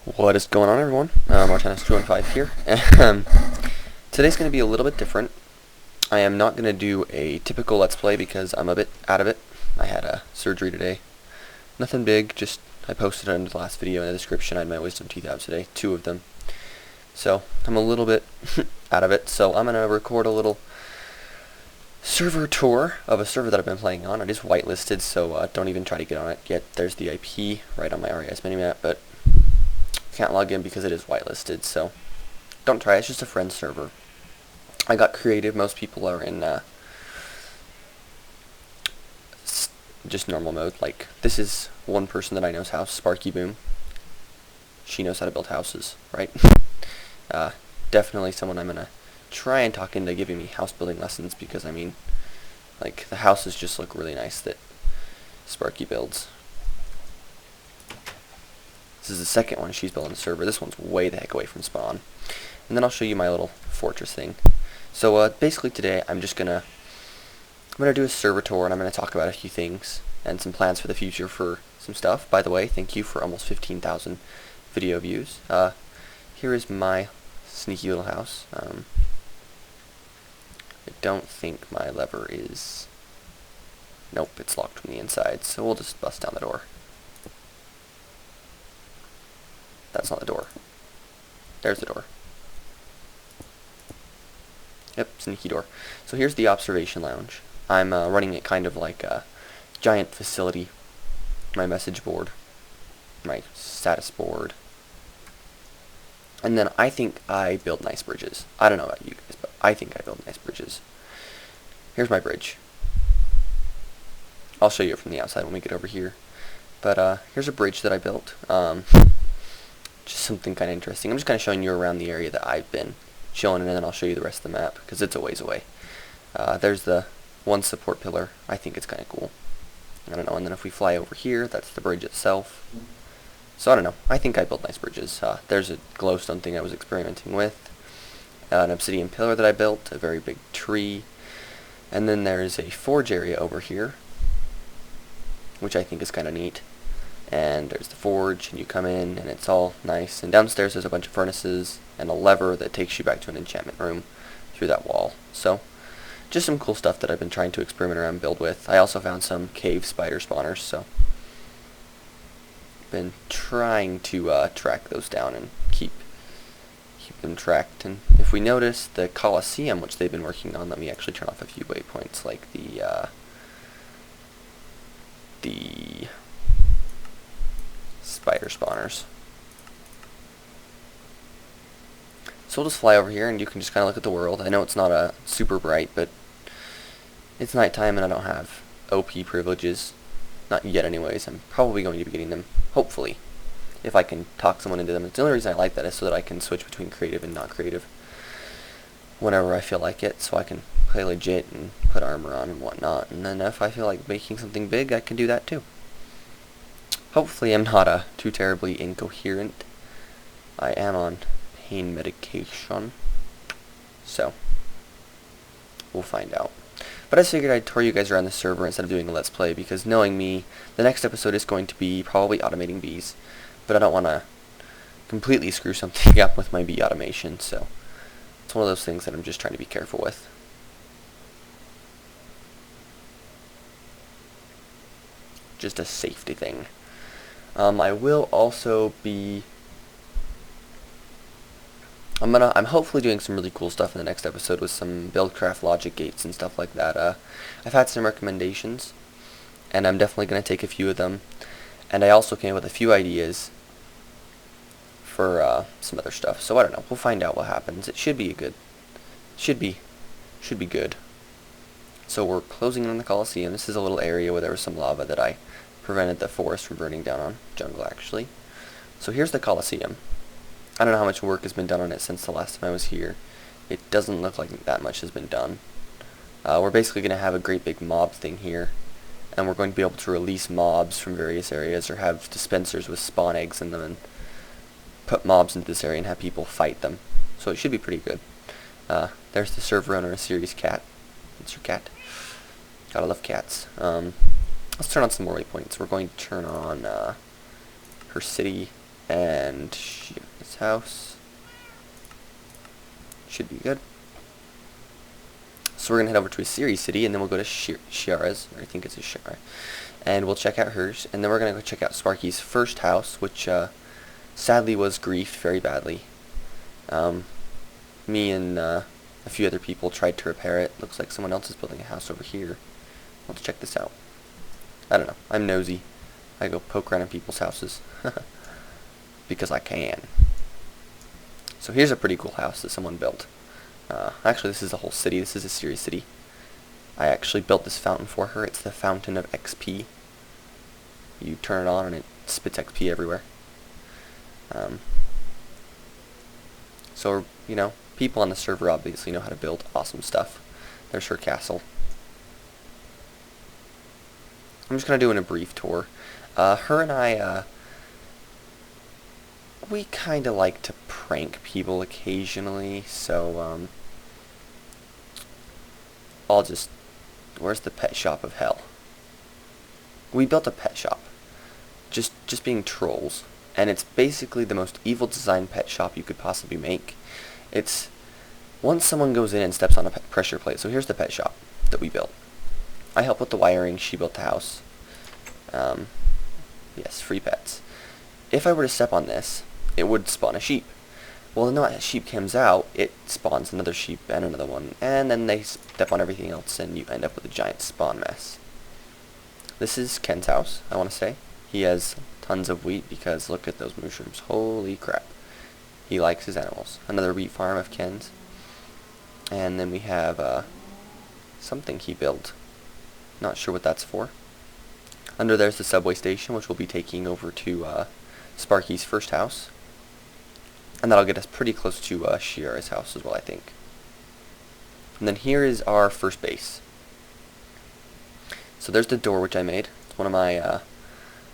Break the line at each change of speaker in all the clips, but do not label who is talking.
What is going on, everyone? Martinez215 here. Today's going to be a little bit different. I am not going to do a typical Let's Play because I'm a bit out of it. I had a surgery today. Nothing big, just I posted it in the last video in the description. I had my wisdom teeth out today, 2 of them. So, I'm a little bit out of it, so I'm going to record a little server tour of a server that I've been playing on. It is whitelisted, so don't even try to get on it yet. There's the IP right on my RES minimap, but can't log in because it is whitelisted, so don't try. It's just a friend server. I got creative. Most people are in just normal mode. Like, this is one person that I know's house, Sparky Boom. She knows how to build houses, right? Definitely someone I'm gonna try and talk into giving me house building lessons, because I mean, like, the houses just look really nice that Sparky builds. This is the second one she's building a server. This one's way the heck away from spawn. And then I'll show you my little fortress thing. So basically today I'm gonna do a server tour, and I'm gonna talk about a few things and some plans for the future for some stuff. By the way, thank you for almost 15,000 video views. Here is my sneaky little house. I don't think my lever is... Nope, it's locked from the inside, so we'll just bust down the door. That's not the door. There's the door. Yep, sneaky door. So here's the observation lounge. I'm running it kind of like a giant facility. My message board. My status board. And then I think I build nice bridges. I don't know about you guys, but I think I build nice bridges. Here's my bridge. I'll show you it from the outside when we get over here. But here's a bridge that I built. Just something kind of interesting. I'm just kind of showing you around the area that I've been chilling in, and then I'll show you the rest of the map, because it's a ways away. There's the one support pillar. I think it's kind of cool. I don't know, and then if we fly over here, that's the bridge itself. So I don't know. I think I build nice bridges. There's a glowstone thing I was experimenting with. An obsidian pillar that I built, a very big tree. And then there's a forge area over here, which I think is kind of neat. And there's the forge, and you come in, and it's all nice. And downstairs there's a bunch of furnaces, and a lever that takes you back to an enchantment room through that wall. So, just some cool stuff that I've been trying to experiment around and build with. I also found some cave spider spawners, so been trying to track those down and keep them tracked. And if we notice the Colosseum, which they've been working on, let me actually turn off a few waypoints, like the spider spawners. So we'll just fly over here, and you can just kind of look at the world. I know it's not super bright, but it's nighttime, and I don't have OP privileges. Not yet anyways. I'm probably going to be getting them, hopefully, if I can talk someone into them. The only reason I like that is so that I can switch between creative and not creative whenever I feel like it, so I can play legit and put armor on and whatnot. And then if I feel like making something big, I can do that too. Hopefully I'm not too terribly incoherent. I am on pain medication, so we'll find out. But I just figured I'd tour you guys around the server instead of doing a Let's Play, because knowing me, the next episode is going to be probably automating bees, but I don't want to completely screw something up with my bee automation, so it's one of those things that I'm just trying to be careful with. Just a safety thing. I will also be... I'm hopefully doing some really cool stuff in the next episode with some Buildcraft logic gates and stuff like that. I've had some recommendations, and I'm definitely going to take a few of them. And I also came up with a few ideas for some other stuff. So I don't know. We'll find out what happens. It should be good. Should be good. So we're closing in on the Colosseum. This is a little area where there was some lava that I prevented the forest from burning down on. Jungle, actually. So here's the Colosseum. I don't know how much work has been done on it since the last time I was here. It doesn't look like that much has been done. We're basically going to have a great big mob thing here, and we're going to be able to release mobs from various areas, or have dispensers with spawn eggs in them and put mobs into this area and have people fight them. So it should be pretty good. There's the server owner, a Series cat. It's your cat. Gotta love cats. Let's turn on some more waypoints. We're going to turn on her city. And this house should be good. So we're going to head over to Asiri City, and then we'll go to Shiara's, or I think it's Shiara, and we'll check out hers, and then we're going to go check out Sparky's first house, which sadly was griefed very badly. Me and a few other people tried to repair it. Looks like someone else is building a house over here. Let's check this out. I don't know. I'm nosy. I go poke around in people's houses. Because I can. So here's a pretty cool house that someone built. Actually, this is a whole city. This is Asiri City. I actually built this fountain for her. It's the Fountain of XP. You turn it on and it spits XP everywhere. So, you know, people on the server obviously know how to build awesome stuff. There's her castle. I'm just going to do a brief tour. Her and I, we kind of like to prank people occasionally, so, I'll just... Where's the pet shop of hell? We built a pet shop. Just being trolls. And it's basically the most evil designed pet shop you could possibly make. It's... Once someone goes in and steps on a pressure plate, so here's the pet shop that we built. I helped with the wiring, she built the house. Yes, free pets. If I were to step on this, it would spawn a sheep. Well, then that sheep comes out, it spawns another sheep and another one, and then they step on everything else and you end up with a giant spawn mess. This is Ken's house, I want to say. He has tons of wheat because look at those mushrooms. Holy crap. He likes his animals. Another wheat farm of Ken's. And then we have something he built. Not sure what that's for. Under there's the subway station, which we'll be taking over to Sparky's first house. And that'll get us pretty close to Shiara's house as well, I think. And then here is our first base. So there's the door which I made. It's one of my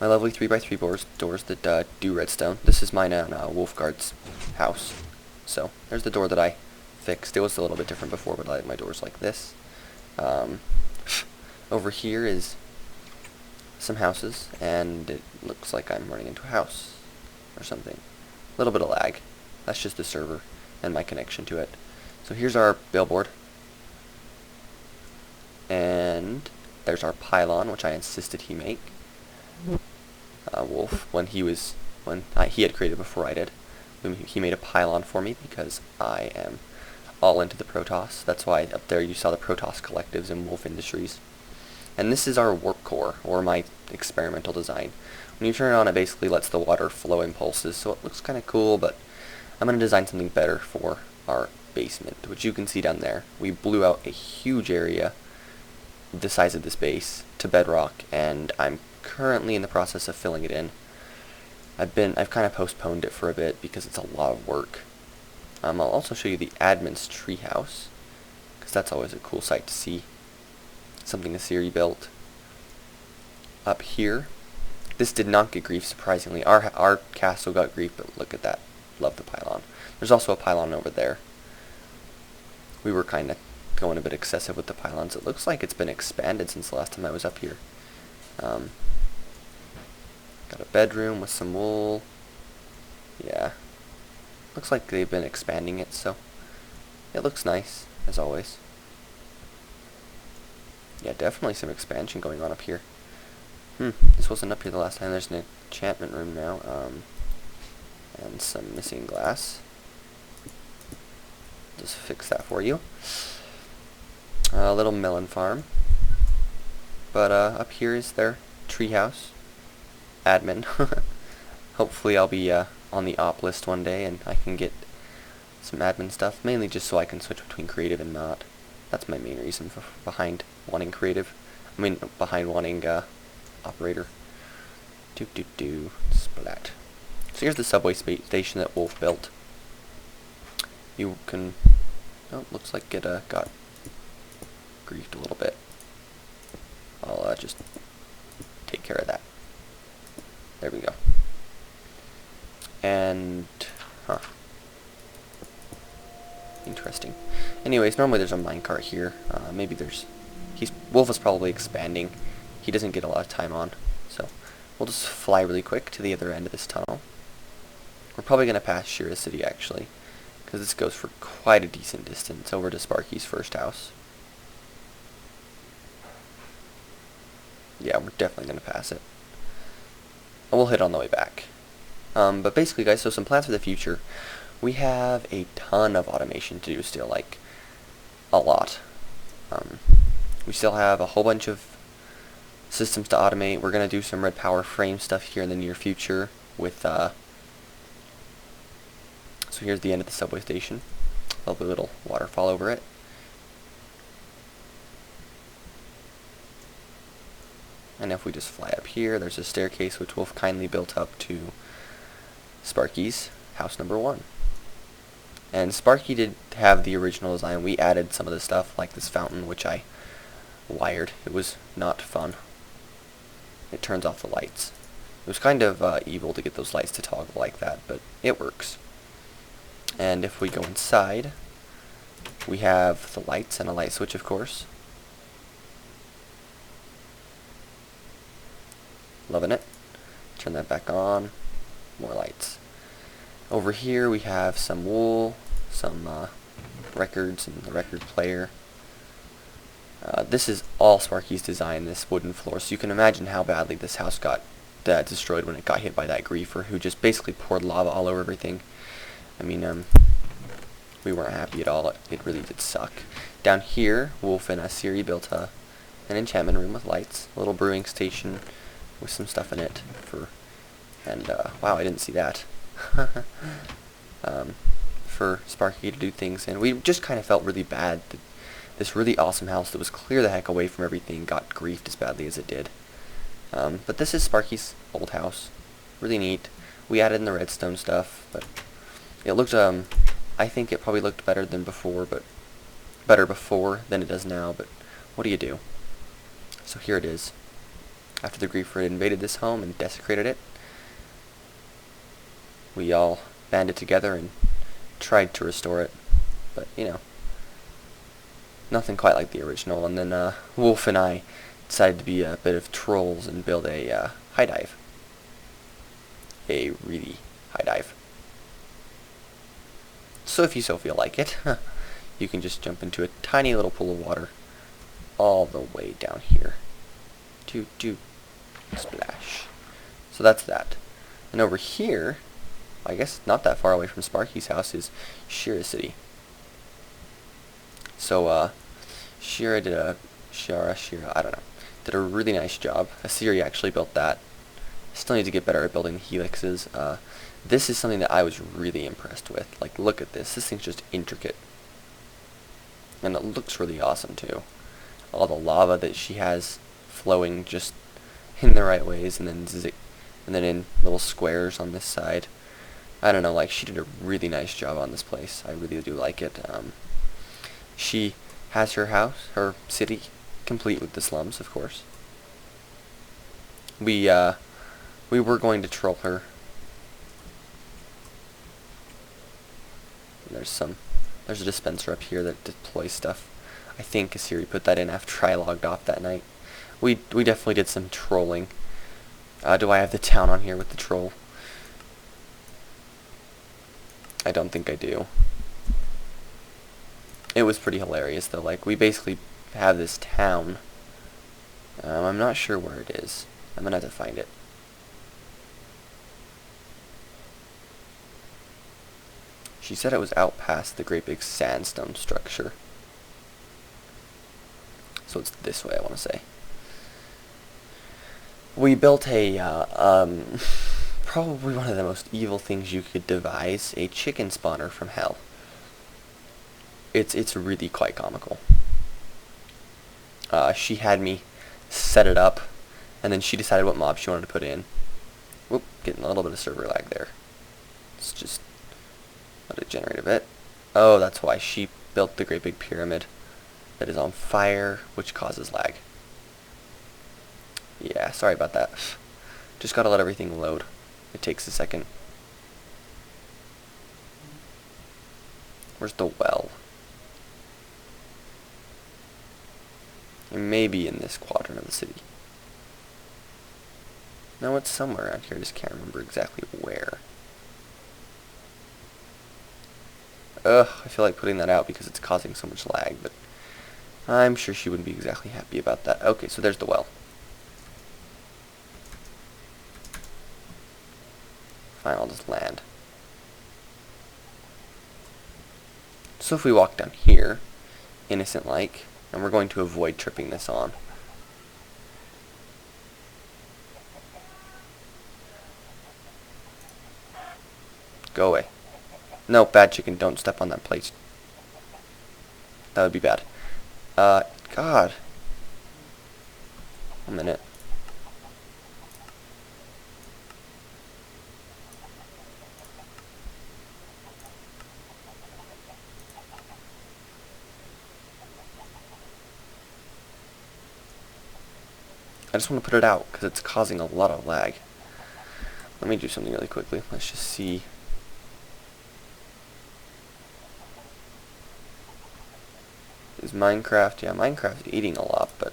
my lovely 3x3 doors that do redstone. This is mine on Wolfguard's house. So there's the door that I fixed. It was a little bit different before, but I like my doors like this. Over here is some houses, and it looks like I'm running into a house or something. A little bit of lag. That's just the server and my connection to it. So here's our billboard. And there's our pylon, which I insisted he make. Wolf, when he had created before I did. He made a pylon for me because I am all into the Protoss. That's why up there you saw the Protoss collectives and Wolf Industries. And this is our warp core, or my experimental design. When you turn it on, it basically lets the water flow in pulses, so it looks kind of cool, but I'm going to design something better for our basement, which you can see down there. We blew out a huge area the size of this base to bedrock, and I'm currently in the process of filling it in. I've kind of postponed it for a bit because it's a lot of work. I'll also show you the admin's treehouse, because that's always a cool sight to see. Something Asiri built. Up here, this did not get grief, surprisingly. Our castle got grief, but look at that. Love the pylon. There's also a pylon over there. We were kind of going a bit excessive with the pylons. It looks like it's been expanded since the last time I was up here. Got a bedroom with some wool. Yeah. Looks like they've been expanding it, so it looks nice, as always. Yeah, definitely some expansion going on up here. This wasn't up here the last time. There's an enchantment room now. And some missing glass. Just fix that for you. A little melon farm. But up here is their treehouse. Admin. Hopefully I'll be on the op list one day and I can get some admin stuff. Mainly just so I can switch between creative and not. That's my main reason behind wanting creative. Behind wanting operator. Splat. So here's the subway station that Wolf built. You can... Oh, looks like it got griefed a little bit. I'll just take care of that. There we go. And... Interesting. Anyways, normally there's a minecart here. Maybe there's... Wolf is probably expanding. He doesn't get a lot of time on. So, we'll just fly really quick to the other end of this tunnel. We're probably going to pass Shira City, actually, because this goes for quite a decent distance over to Sparky's first house. Yeah, we're definitely going to pass it. And we'll hit on the way back. But basically, guys, so some plans for the future. We have a ton of automation to do still, like, a lot. We still have a whole bunch of systems to automate. We're going to do some red power frame stuff here in the near future with, so here's the end of the subway station. Lovely little waterfall over it. And if we just fly up here, there's a staircase which Wolf kindly built up to Sparky's house number 1. And Sparky did have the original design. We added some of the stuff, like this fountain, which I wired. It was not fun. It turns off the lights. It was kind of evil to get those lights to toggle like that, but it works. And if we go inside, we have the lights and a light switch, of course. Loving it. Turn that back on. More lights. Over here we have some wool, some records, and the record player. This is all Sparky's design, this wooden floor, so you can imagine how badly this house got destroyed when it got hit by that griefer, who just basically poured lava all over everything. I mean, we weren't happy at all. It really did suck. Down here, Wolf and Siri built an enchantment room with lights, a little brewing station with some stuff in it wow, I didn't see that. For Sparky to do things, and we just kind of felt really bad that this really awesome house that was clear the heck away from everything got griefed as badly as it did. But this is Sparky's old house. Really neat. We added in the redstone stuff, but it looked, I think it probably looked better than before, but better before than it does now, but what do you do? So here it is. After the griefer had invaded this home and desecrated it, we all banded together and tried to restore it, but you know, nothing quite like the original. And then Wolf and I decided to be a bit of trolls and build a high dive, a really high dive. So if you so feel like it, you can just jump into a tiny little pool of water all the way down here. Do splash. So that's that. And over here, I guess not that far away from Sparky's house, is Shira City. So Shira, I don't know, did a really nice job. Asiri actually built that. Still need to get better at building helixes. This is something that I was really impressed with. Like, look at this. This thing's just intricate. And it looks really awesome, too. All the lava that she has flowing just in the right ways, and then in little squares on this side. I don't know, like, she did a really nice job on this place. I really do like it. She has her house, her city, complete with the slums, of course. We were going to troll her. There's a dispenser up here that deploys stuff. I think Asiri put that in after I logged off that night. We definitely did some trolling. Do I have the town on here with the troll? I don't think I do. It was pretty hilarious though. Like, we basically have this town. I'm not sure where it is. I'm gonna have to find it. She said it was out past the great big sandstone structure. So it's this way, I want to say. We built a, probably one of the most evil things you could devise, a chicken spawner from hell. It's really quite comical. She had me set it up, and then she decided what mob she wanted to put in. Whoop, getting a little bit of server lag there. Let's just let it generate a bit. Oh, that's why she built the great big pyramid that is on fire, which causes lag. Yeah, sorry about that. Just gotta let everything load. It takes a second. Where's the well? It may be in this quadrant of the city. No, it's somewhere around here. I just can't remember exactly where. Ugh, I feel like putting that out because it's causing so much lag, but I'm sure she wouldn't be exactly happy about that. Okay, so there's the well. Fine, I'll just land. So if we walk down here, innocent-like, and we're going to avoid tripping this on. Go away. No, bad chicken, don't step on that plate. That would be bad. God. 1 minute. I just want to put it out because it's causing a lot of lag. Let me do something really quickly. Let's just see. Is Minecraft? Yeah, Minecraft's eating a lot, but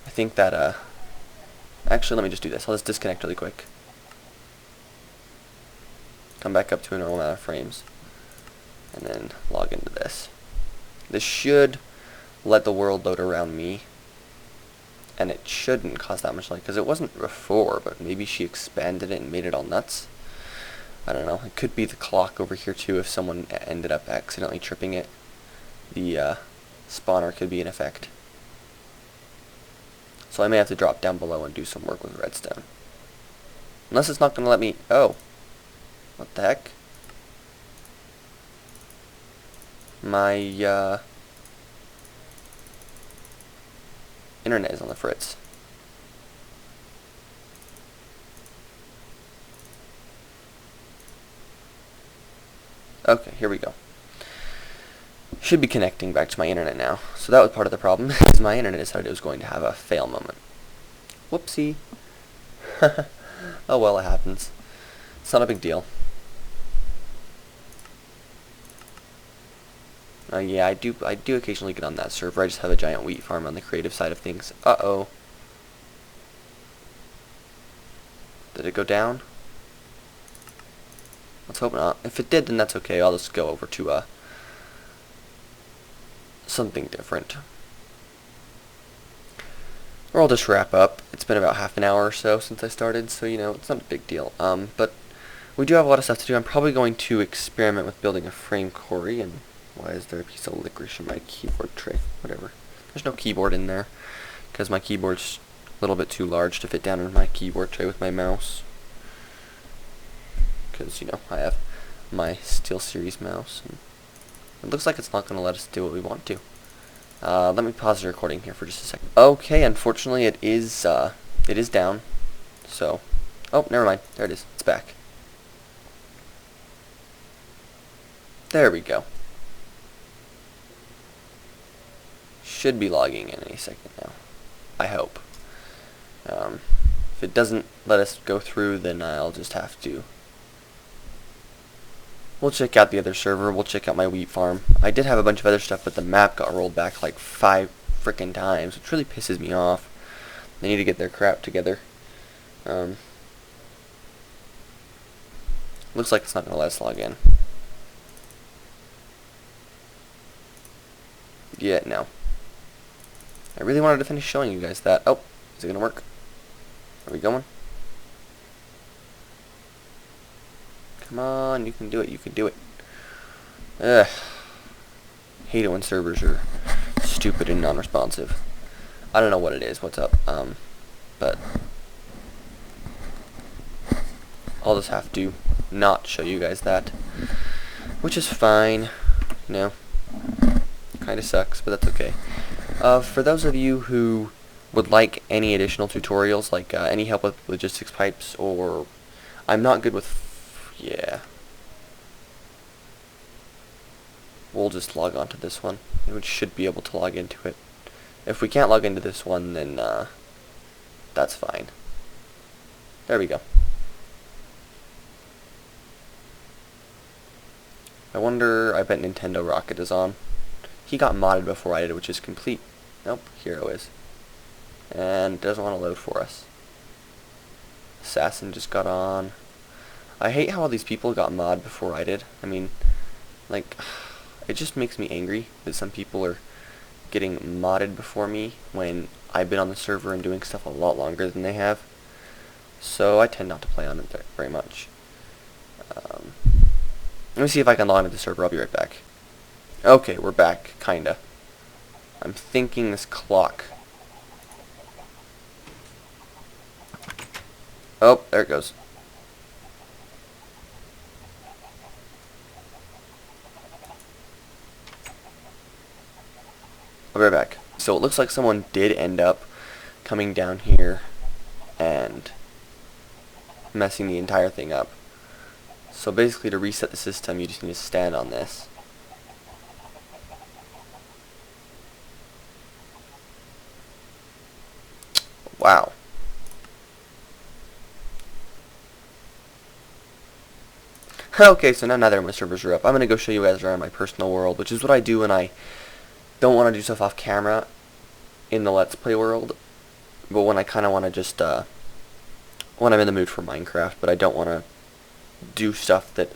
I think that, actually, let me just do this. I'll just disconnect really quick. Come back up to a normal amount of frames. And then log into this. This should let the world load around me. And it shouldn't cause that much lag, because it wasn't before, but maybe she expanded it and made it all nuts. I don't know. It could be the clock over here, too, if someone ended up accidentally tripping it. The, spawner could be in effect. So I may have to drop down below and do some work with redstone. Unless it's not going to let me... Oh. What the heck? My, internet is on the fritz. Okay, here we go. Should be connecting back to my internet now. So that was part of the problem, is my internet decided it was going to have a fail moment. Whoopsie. Oh well, it happens. It's not a big deal. Yeah, I do occasionally get on that server. I just have a giant wheat farm on the creative side of things. Uh-oh. Did it go down? Let's hope not. If it did, then that's okay. I'll just go over to, something different. Or I'll just wrap up. It's been about half an hour or so since I started, so, you know, it's not a big deal. But we do have a lot of stuff to do. I'm probably going to experiment with building a frame quarry, and why is there a piece of licorice in my keyboard tray? Whatever. There's no keyboard in there, because my keyboard's a little bit too large to fit down in my keyboard tray with my mouse. Because, you know, I have my SteelSeries mouse, and it looks like it's not going to let us do what we want to. Let me pause the recording here for just a second. Okay, unfortunately it is down. So, oh, never mind. There it is. It's back. There we go. Should be logging in any second now. I hope. If it doesn't let us go through, then I'll just have to... We'll check out the other server. We'll check out my wheat farm. I did have a bunch of other stuff, but the map got rolled back like 5 frickin' times, which really pisses me off. They need to get their crap together. Looks like it's not going to let us log in. Yeah, no. I really wanted to finish showing you guys that. Oh, is it going to work? Are we going? Come on, you can do it, you can do it. Ugh. Hate it when servers are stupid and non-responsive. I don't know what it is, what's up, but I'll just have to not show you guys that, which is fine, you know, kinda sucks, but that's okay. For those of you who would like any additional tutorials, like any help with logistics pipes, or I'm not good with... Yeah. We'll just log on to this one. We should be able to log into it. If we can't log into this one, then that's fine. There we go. I wonder, I bet Nintendo Rocket is on. He got modded before I did, which is complete. Nope, Hero is. And doesn't want to load for us. Assassin just got on. I hate how all these people got mod before I did. I mean, Like, it just makes me angry that some people are getting modded before me when I've been on the server and doing stuff a lot longer than they have. So I tend not to play on it very much. Let me see if I can log into the server. I'll be right back. Okay, we're back, kinda. I'm thinking this clock. Oh, there it goes. I'll be right back. So it looks like someone did end up coming down here and messing the entire thing up. So basically, to reset the system, you just need to stand on this. Wow. Okay, so now neither of my servers are up. I'm going to go show you guys around my personal world, which is what I do when I don't want to do stuff off camera in the Let's Play world, but when I kind of want to just, when I'm in the mood for Minecraft, but I don't want to do stuff that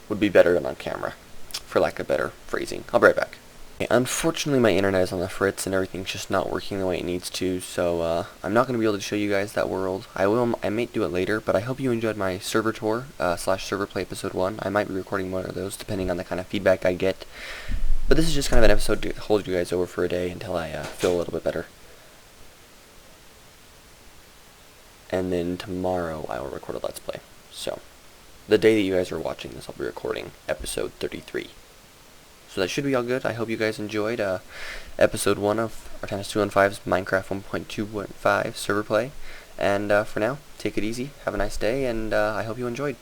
would be better done on camera, for lack of better phrasing. I'll be right back. Unfortunately, my internet is on the fritz and everything's just not working the way it needs to, so I'm not going to be able to show you guys that world. I might do it later, but I hope you enjoyed my server tour, slash server play episode 1. I might be recording one of those depending on the kind of feedback I get. But this is just kind of an episode to hold you guys over for a day until I feel a little bit better. And then tomorrow I will record a Let's Play. So, the day that you guys are watching this, I'll be recording episode 33. So that should be all good. I hope you guys enjoyed episode 1 of R215's Minecraft 1.2.5 server play. And for now, take it easy, have a nice day, and I hope you enjoyed.